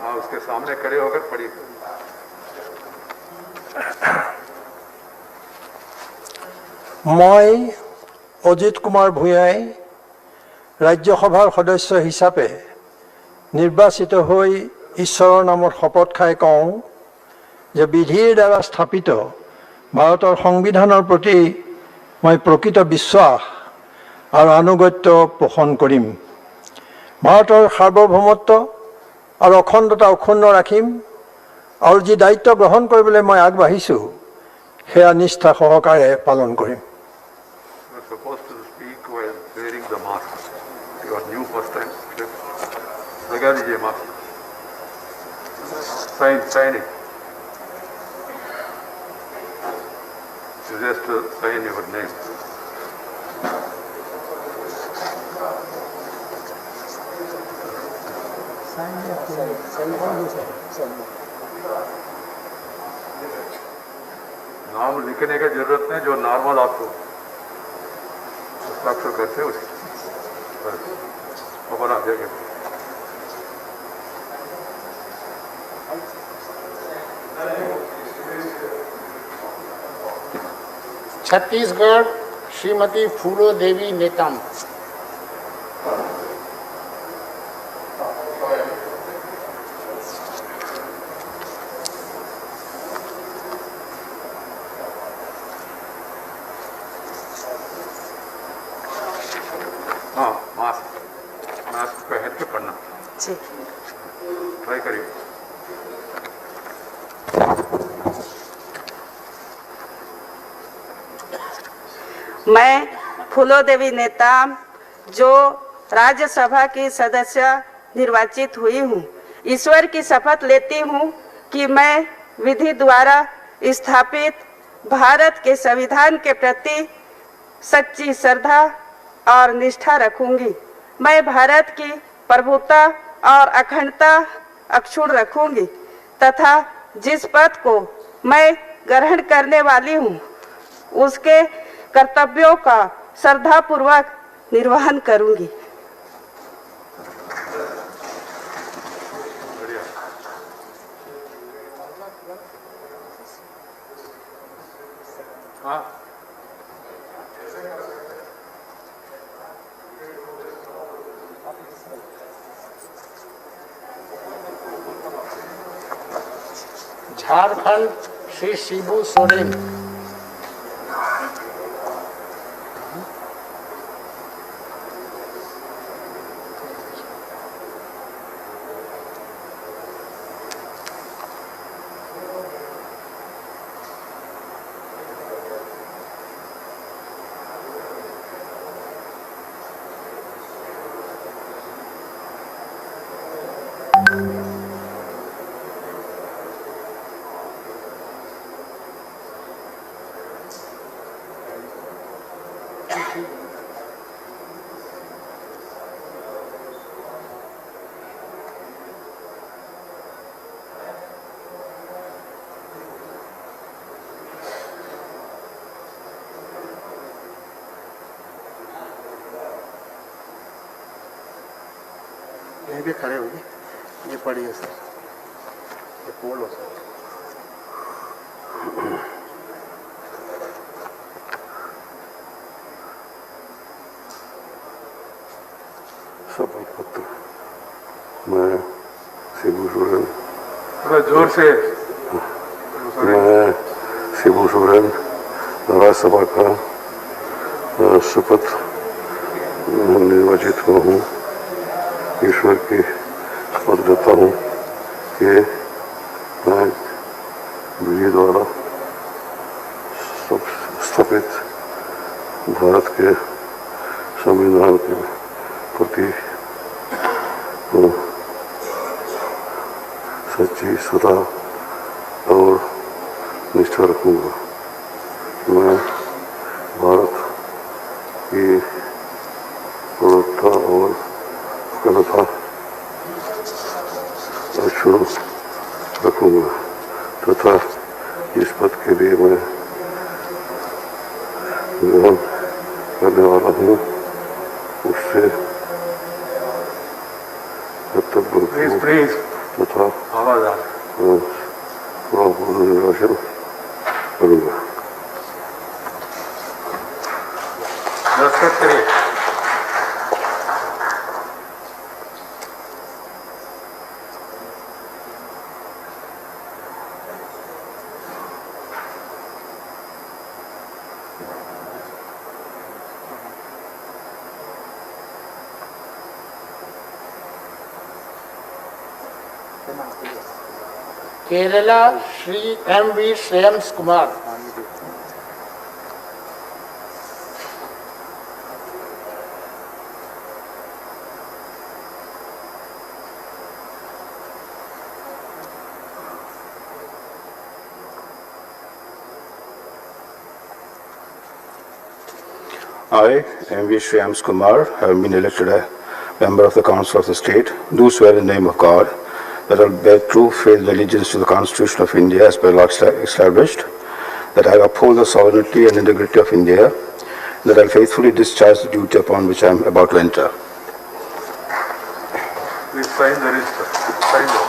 हाँ, उसके सामने खड़े होकर पढ़िए। मैं अजित कुमार भूঞাই राज्यसभार सदस्य हिसापे निर्वाचित हो ईश्वर नामत शपथ खाई कहूँ जे विधिर द्वारा स्थापित भारतर संविधाনৰ प्रति मैं प्रकृत विश्वास और आनुगत्य पोषण करिम। भारतर सार्वभौमत्व और अखंडता अक्षुण्ण राखिम और जी दायित्व ग्रहण কৰিবলৈ मैं आगबाढ़िছো সেয়া निष्ठा सहकारे पालन करिम। Supposed to speak while wearing the mask. You are new first time. लगा दीजिए mask. Sign it. You just sign your name. नाम लिखने की जरूरत नहीं, जो नॉर्मल आपको हस्ताक्षर करते उसी अपन आप जगह। छत्तीसगढ़ श्रीमती फूलो देवी नेतम। हाँ, मास्क पहन के पढ़ना। जी। ट्राई करिए। मैं फूलो देवी नेताम जो राज्यसभा की सदस्य निर्वाचित हुई हूँ, ईश्वर की शपथ लेती हूँ कि मैं विधि द्वारा स्थापित भारत के संविधान के प्रति सच्ची श्रद्धा और निष्ठा रखूंगी। मैं भारत की प्रभुता और अखंडता अक्षुण्ण रखूंगी तथा जिस पद को मैं ग्रहण करने वाली हूँ उसके कर्तव्यों का श्रद्धापूर्वक निर्वहन करूंगी। झारखंड श्री शिबू सोरेन। यहीं पे खड़े होंगे, ये पढ़िए सर, ये बोलो सर। शपथ पत्र। मैं शिबू सोरेन, जोर से। मैं शिबू सोरेन राज्यसभा का शपथ निर्वाचित हुआ हूँ। ईश्वर की शपथ देता हूँ कि मैं विधि द्वारा स्थापित भारत के संविधान के प्रति सच्ची श्रद्धा और निष्ठा रखूँगा। मैं भारत की प्रभुता और अखंडता अक्षुण्ण रखूँगा तथा इस पद के लिए मैं ग्रहण करने वाला हूँ उससे कर्तव्य प्लीज प्लीज तथा आवाज आ निर्वाचन करूँगा। दस्तखत करिए। Kerala Shri M.V. Shreyas Kumar. I, M.V. Shreyams Kumar, have been elected a member of the Council of the State. Do swear in the name of God that I will bear true faith and allegiance to the Constitution of India as per law established, that I will uphold the sovereignty and integrity of India, and that I will faithfully discharge the duty upon which I am about to enter. Please sign the register. Sign the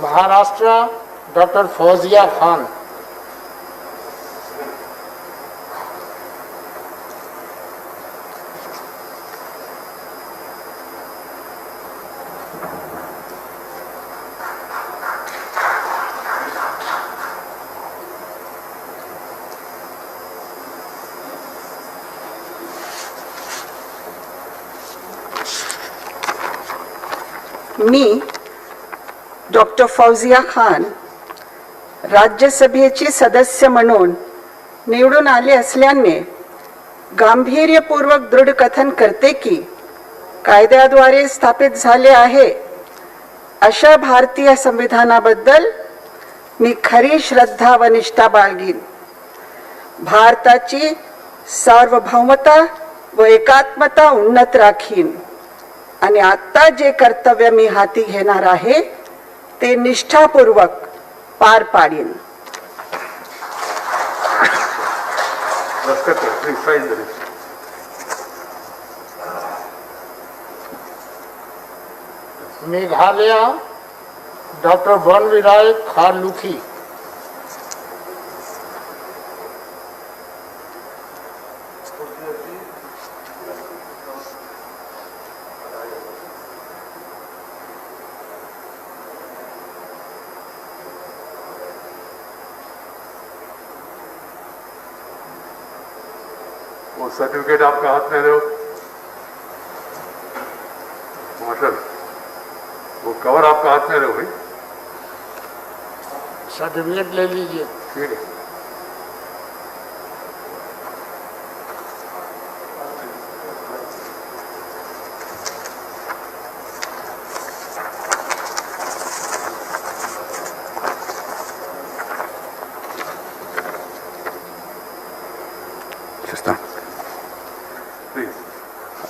Maharashtra doctor Fauzia Khan. मी doctor Fauzia Khan राज्यसभेची सदस्य म्हणून निवडून आले असल्याने गांभीर्यपूर्वक दृढ कथन करते की कायद्याद्वारे स्थापित झाले आहे अशा भारतीय संविधानाबद्दल मी खरी श्रद्धा व निष्ठा बाळगीन। भारताची सार्वभौमता व एकात्मता उन्नत राखीन आणि आता जे कर्तव्य मी हाती घेणार आहे ते निष्ठापूर्वक पार पाडीन। Please sign the register. Meghalaya doctor Wanweiroy Kharlukhi. वो सर्टिफिकेट आपका हाथ में दो मार्शल, वो कवर आपका हाथ में दो भाई। सर्टिफिकेट ले लीजिए। ठीक है।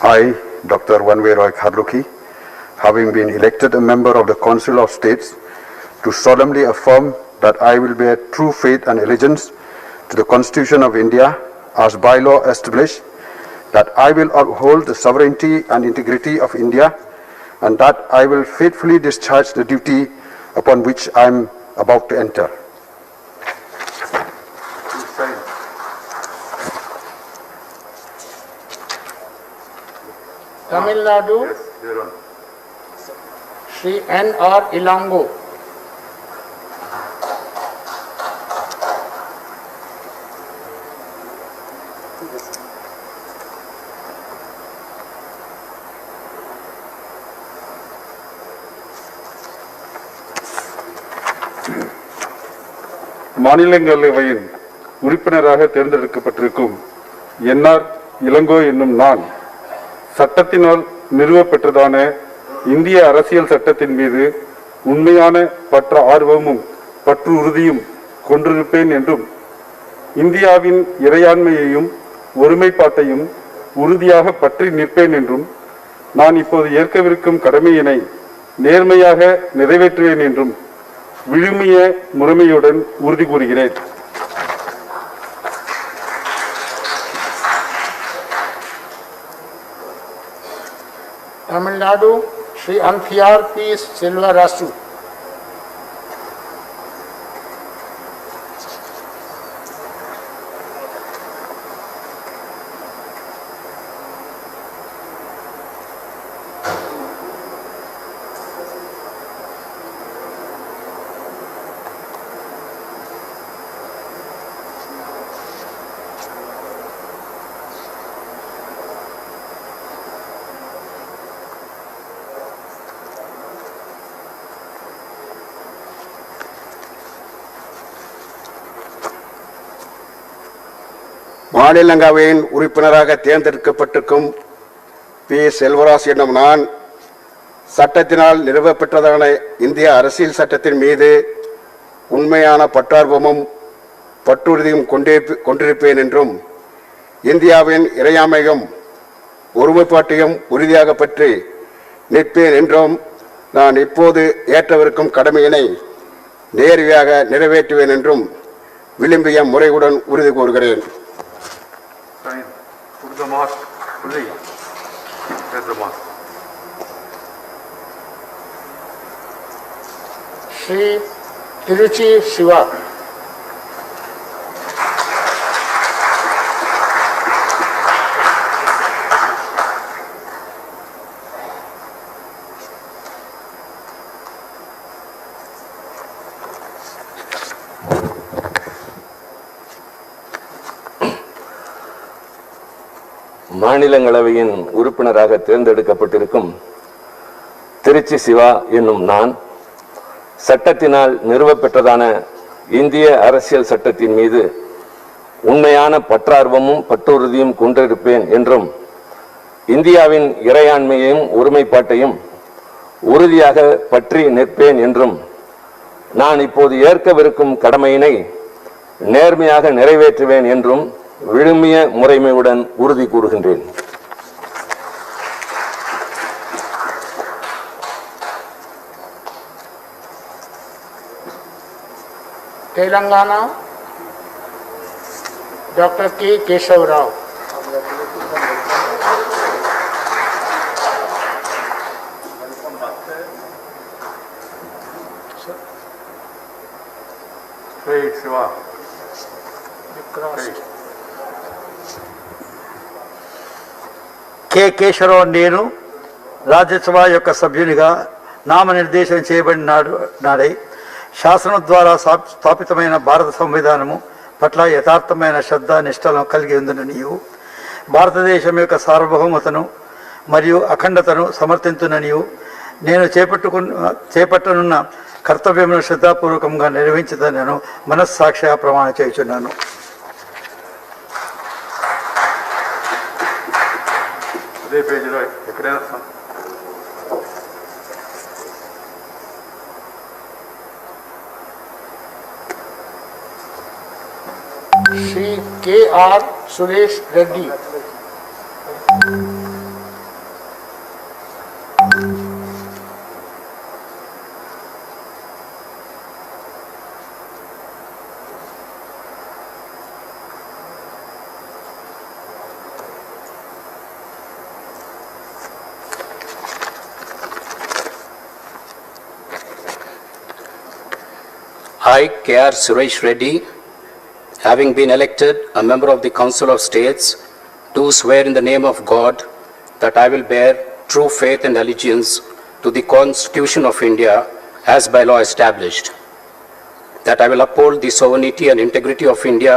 I, Dr. Vanveeroy Kharlukhi, having been elected a member of the Council of States, do solemnly affirm that I will bear true faith and allegiance to the Constitution of India as by law established, that I will uphold the sovereignty and integrity of India, and that I will faithfully discharge the duty upon which I am about to enter. Tamil Nadu Shri N.R. Elango. மாநிலங்களவையின் உறுப்பினராக தேர்ந்தெடுக்கப்பட்டிருக்கும் N.R. Ilango என்னும் நான் சட்டத்தினால் நிறுவப்பெற்றதான இந்திய அரசியல் சட்டத்தின் மீது உண்மையான பற்ற ஆர்வமும் பற்று உறுதியும் கொண்டிருப்பேன் என்றும் இந்தியாவின் இறையாண்மையையும் ஒருமைப்பாட்டையும் உறுதியாக பற்றி நிற்பேன் என்றும் நான் இப்போது ஏற்கவிருக்கும் கடமையினை நேர்மையாக நிறைவேற்றுவேன் என்றும் விழுமிய முறைமையுடன் உறுதி கூறுகிறேன். तमिलनाडु श्री अंथियार पी सिल्वा रासू. மாநிலங்களவையின் உறுப்பினராக தேர்ந்தெடுக்கப்பட்டிருக்கும் பி செல்வராஜ் என்னும் நான் சட்டத்தினால் நிறுவப்பெற்றதான இந்திய அரசியல் சட்டத்தின் மீது உண்மையான பற்றார்வமும் பற்றுறுதியும் கொண்டிருப்பேன் என்றும் இந்தியாவின் இறையாண்மையும் ஒருமைப்பாட்டையும் உறுதியாக பற்றி நிற்பேன் என்றும் நான் இப்போது ஏற்றவிருக்கும் கடமையினை நேர்மையாக நிறைவேற்றுவேன் என்றும் விரும்பிய முறையுடன் உறுதி கூறுகிறேன். Sign. Put the mask fully. Get the mask. Shri Tiruchi Shiva. மாநிலங்களவையின் உறுப்பினராக தேர்ந்தெடுக்கப்பட்டிருக்கும் திருச்சி சிவா என்னும் நான் சட்டத்தினால் நிறுவப்பெற்றதான இந்திய அரசியல் சட்டத்தின் மீது உண்மையான பற்றார்வமும் பற்றுறுதியும் கொண்டிருப்பேன் என்றும் இந்தியாவின் இறையாண்மையையும் ஒருமைப்பாட்டையும் உறுதியாக பற்றி நிற்பேன் என்றும் நான் இப்போது ஏற்கவிருக்கும் கடமையினை நேர்மையாக நிறைவேற்றுவேன் என்றும் விழுமிய முறைமையுடன் உறுதி கூறுகின்றேன். तेलंगाना डॉक्टर के Keshav Rao. Straight, Shiva. K Keshavarao నేను రాజ్యసభ యొక్క సభ్యునిగా నామనిర్దేశం చేయబడిన నాడై శాసనం ద్వారా స్థాపితమైన భారత సంవిధానము పట్ల యథార్థమైన శ్రద్ధ నిష్టలను కలిగి ఉందని నీవు భారతదేశం యొక్క సార్వభౌమతను మరియు అఖండతను సమర్థించున నీవు నేను చేపట్టనున్న కర్తవ్యమును శ్రద్ధాపూర్వకంగా నిర్వహించదని నేను మనస్సాక్షిగా ప్రమాణం చేయుచున్నాను. అదే పేజీలో ఎక్కడైనా Shri K R Suresh Reddy. I, K.R. Suresh Reddy, having been elected a member of the Council of States, do swear in the name of God that I will bear true faith and allegiance to the Constitution of India as by law established, that I will uphold the sovereignty and integrity of India,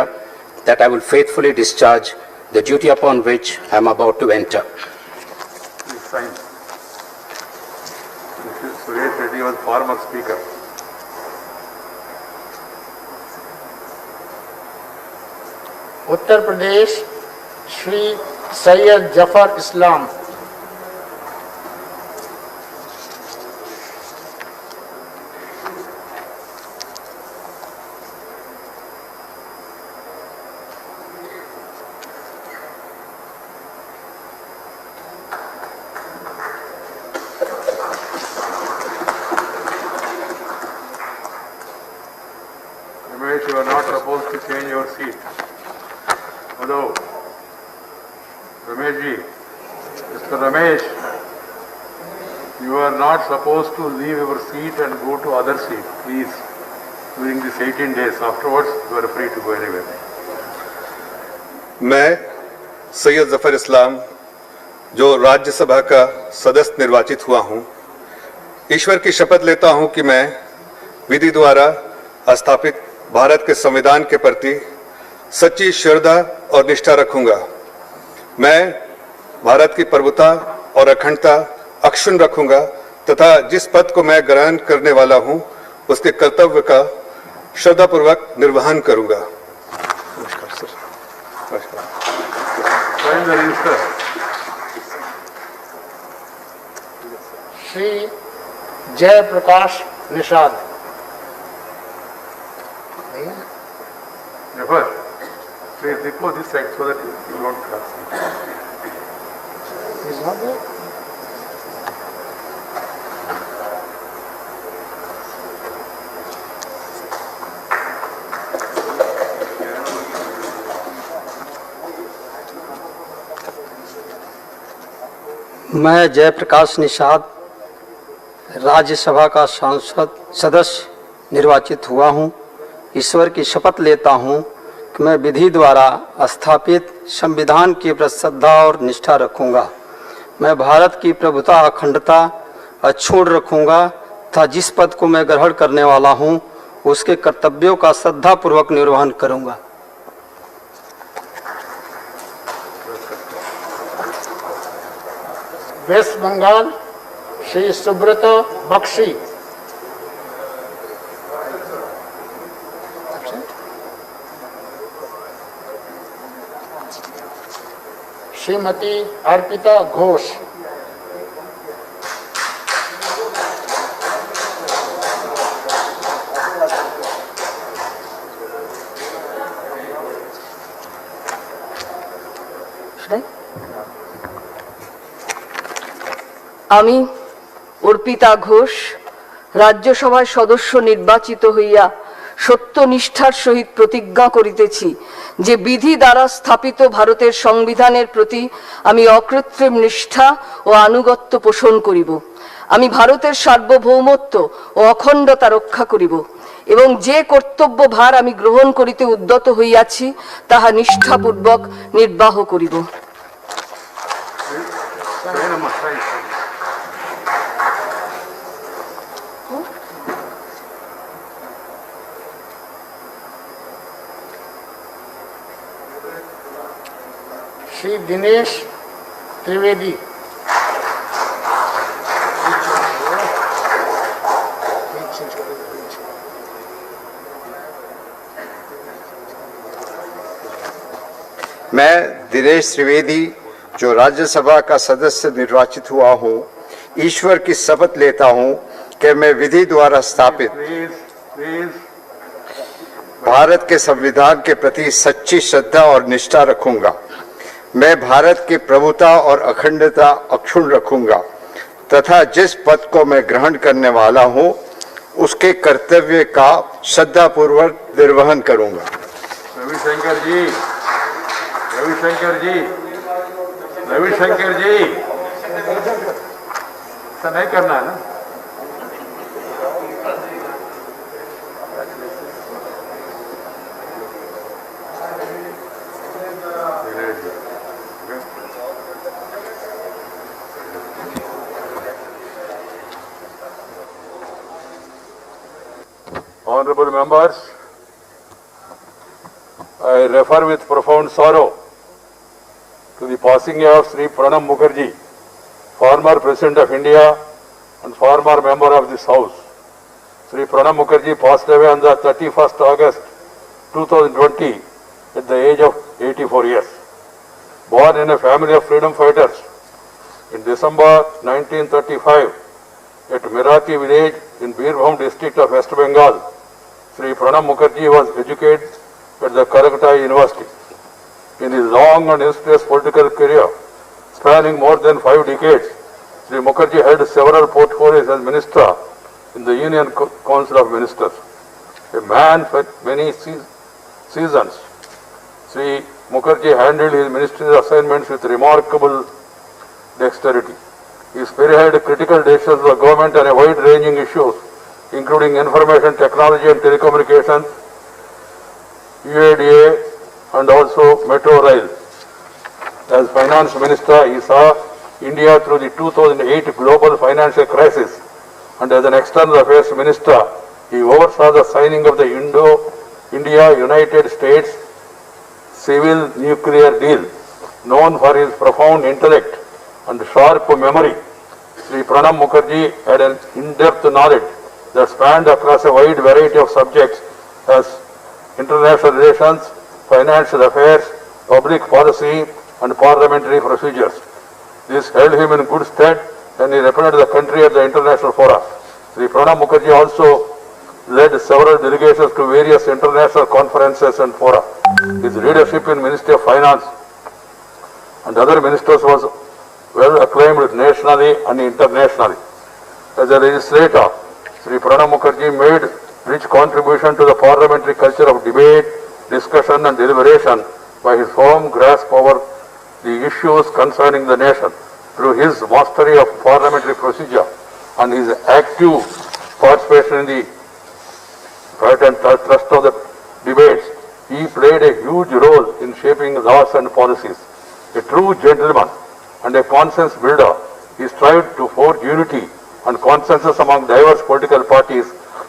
that I will faithfully discharge the duty upon which I am about to enter. Please sign. This is Suresh Reddy was former speaker. Uttar Pradesh Shri Syed Zafar Islam. Ramesh, you are not supposed to change your seat. Hello. Ramesh ji, Mr. Ramesh, you are not supposed to leave your seat and go to other seat, please. During these 18 days, afterwards, you are free to go anywhere. मैं सैयद जफर इस्लाम जो राज्यसभा का सदस्य निर्वाचित हुआ हूं, ईश्वर की शपथ लेता हूं कि मैं विधि द्वारा स्थापित भारत के संविधान के प्रति सच्ची श्रद्धा और निष्ठा रखूंगा। मैं भारत की प्रभुता और अखंडता अक्षुण्ण रखूंगा तथा जिस पद को मैं ग्रहण करने वाला हूं उसके कर्तव्य का श्रद्धापूर्वक निर्वहन करूंगा। नमस्कार सर। नमस्कार। Shri Jayaprakash Nishad. Never. Please go this side so that you won't cross. He's not there. मैं जयप्रकाश निषाद राज्यसभा का सांसद सदस्य निर्वाचित हुआ हूं। ईश्वर की शपथ लेता हूं कि मैं विधि द्वारा स्थापित संविधान के प्रति श्रद्धा और निष्ठा रखूंगा। मैं भारत की प्रभुता अखंडता अक्षुण्ण रखूंगा तथा जिस पद को मैं ग्रहण करने वाला हूं उसके कर्तव्यों का श्रद्धापूर्वक निर्वहन करूंगा। वेस्ट बंगाल श्री सुब्रत बख्शी। श्रीमती अर्पिता घोष। আমি অর্পিতা ঘোষ রাজ্যসভার সদস্য নির্বাচিত হইয়া সত্যনিষ্ঠার সহিত প্রতিজ্ঞা করিতেছি যে বিধি দ্বারা স্থাপিত ভারতের সংবিধানের প্রতি আমি অকৃত্রিম নিষ্ঠা ও আনুগত্য পোষণ করিব। আমি ভারতের সার্বভৌমত্ব ও অখণ্ডতা রক্ষা করিব এবং যে কর্তব্য ভার আমি গ্রহণ করিতে উদ্যত হইয়াছি তাহা নিষ্ঠাপূর্বক নির্বাহ করিব। श्री दिनेश त्रिवेदी। मैं दिनेश त्रिवेदी जो राज्यसभा का सदस्य निर्वाचित हुआ हूं, ईश्वर की शपथ लेता हूं कि मैं विधि द्वारा स्थापित भारत के संविधान के प्रति सच्ची श्रद्धा और निष्ठा रखूंगा। मैं भारत की प्रभुता और अखंडता अक्षुण्ण रखूंगा तथा जिस पद को मैं ग्रहण करने वाला हूं उसके कर्तव्य का श्रद्धापूर्वक निर्वहन करूंगा। रविशंकर जी, रविशंकर जी, रविशंकर जी, ऐसा नहीं करना है ना। Honorable members, I refer with profound sorrow to the passing of Sri Pranab Mukherjee, former President of India and former member of this House. Sri Pranab Mukherjee passed away on the 31st August 2020 at the age of 84 years. Born in a family of freedom fighters in December 1935 at Merathi village in Birbhum district of West Bengal, Sri Pranab Mukherjee was educated at the Calcutta University. In his long and illustrious political career, spanning more than 5 decades, Sri Mukherjee held several portfolios as Minister in the Union Council of Ministers. a man with many seasons. Sri Mukherjee handled his ministerial assignments with remarkable dexterity. He spearheaded critical decisions of the government on a wide-ranging issues, including information technology and telecommunications, UADA, and also Metro Rail. As finance minister, he saw India through the 2008 global financial crisis, and as an external affairs minister, he oversaw the signing of the India-United States civil nuclear deal. Known for his profound intellect and sharp memory, Sri Pranab Mukherjee had an in-depth knowledge that spanned across a wide variety of subjects as international relations, financial affairs, public policy, and parliamentary procedures. This held him in good stead when he represented the country at the international fora. Sri Pranab Mukherjee also led several delegations to various international conferences and fora. His leadership in Ministry of Finance and other ministers was well acclaimed nationally and internationally. As a legislator, Sri Pranab Mukherjee made rich contribution to the parliamentary culture of debate, discussion and deliberation by his firm grasp over the issues concerning the nation. Through his mastery of parliamentary procedure and his active participation in the right and thrust of the debates, he played a huge role in shaping laws and policies. A true gentleman and a consensus builder, he strived to forge unity and consensus among diverse political parties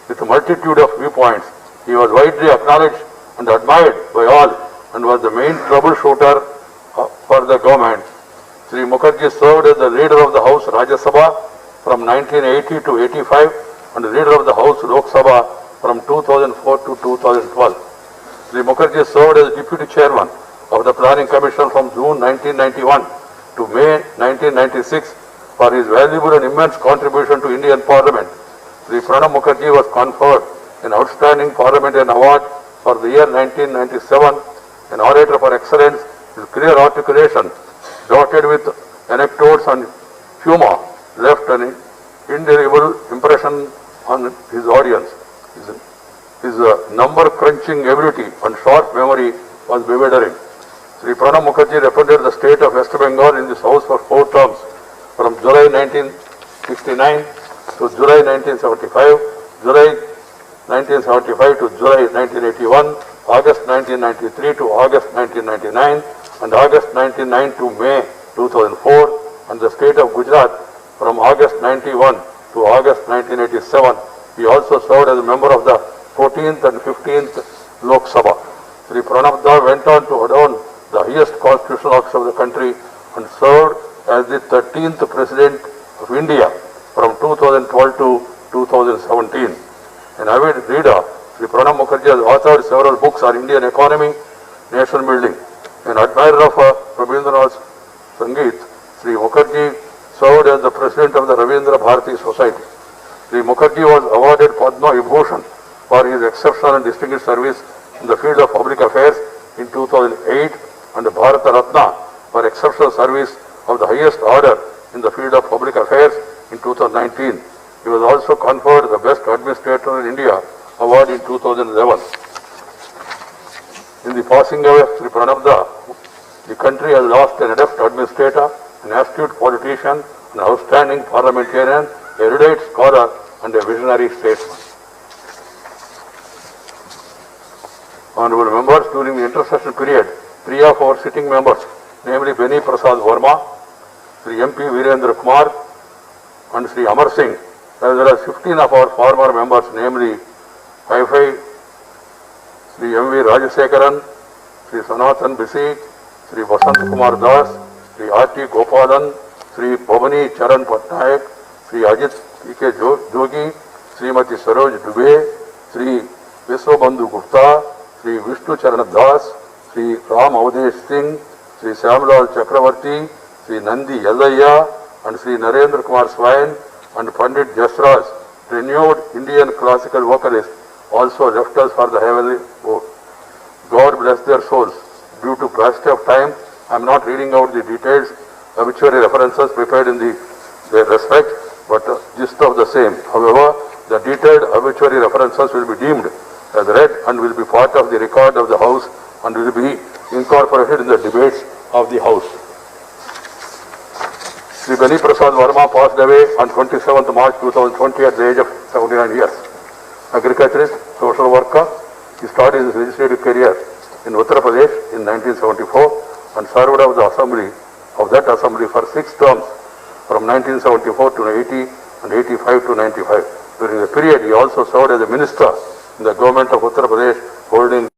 with a multitude of viewpoints. He was widely acknowledged and admired by all and was the main troubleshooter for the government. Sri Mukherjee served as the leader of the House Rajya Sabha from 1980 to 85 and the leader of the House Lok Sabha from 2004 to 2012. Sri Mukherjee served as deputy chairman of the Planning Commission from June 1991 to May 1996 for his valuable and immense contribution to Indian Parliament. Sri Pranab Mukherjee was conferred an outstanding parliamentarian award for the year 1997, an orator for excellence. His clear articulation, dotted with anecdotes and humor, left an indelible impression on his audience. His number-crunching ability and short memory was bewildering. Sri Pranab Mukherjee represented the state of West Bengal in this House for 4 terms, from July 1969 to July 1975, July 1975 to July 1981, August 1993 to August 1999, and August 1999 to May 2004, and the state of Gujarat from August 91 to August 1987. He also served as a member of the 14th and 15th Lok Sabha. Sri Pranab went on to adorn the highest constitutional office of the country and served as the 13th President of India from 2012 to 2017. An avid reader, Sri Pranab Mukherjee has authored several books on Indian economy, nation building. An admirer of Rabindranath Sangeet, Sri Mukherjee served as the president of the Ravindra Bharati Society. Sri Mukherjee was awarded Padma Vibhushan for his exceptional and distinguished service in the field of public affairs in 2008 and Bharata Ratna for exceptional service of the highest order in the field of public affairs in 2019. He was also conferred the Best Administrator in India award in 2011. In the passing away of Sri Pranab, the country has lost an adept administrator, an astute politician, an outstanding parliamentarian, a erudite scholar, and a visionary statesman. Honorable members, during the intercession period, 3 of our sitting members, namely Beni Prasad Verma, Sri M.P. Virendra Kumar, and Sri Amar Singh, as well as 15 of our former members, namely Hi-Fi, Sri M.V. Rajasekaran, Sri Sanatan Bisi, Sri Vasant Kumar Das, Sri R.T. Gopalan, Sri Bhavani Charan Patnaik, Sri Ajit P.K. Jogi, Srimati Saroj Dubey, Sri Viswabandhu Gupta, Sri Vishnu Charan Das, Sri Ram Avdesh Singh, Sri Syamlal Chakravarti, Sri Nandi Yallaya, and Sri Narendra Kumar Swain, and Pandit Jasraj, renowned Indian classical vocalist, also left us for the heavenly abode. God bless their souls. Due to paucity of time, I am not reading out the detailed obituary references prepared in their respect, but gist of the same. However, the detailed obituary references will be deemed as read and will be part of the record of the House and will be incorporated in the debates of the House. Sri Beni Prasad Verma passed away on 27th March 2020 at the age of 79 years. Agriculturist, social worker, he started his legislative career in Uttar Pradesh in 1974 and served of the assembly for 6 terms from 1974 to 80 and 85 to 95. During the period, he also served as a minister in the government of Uttar Pradesh, holding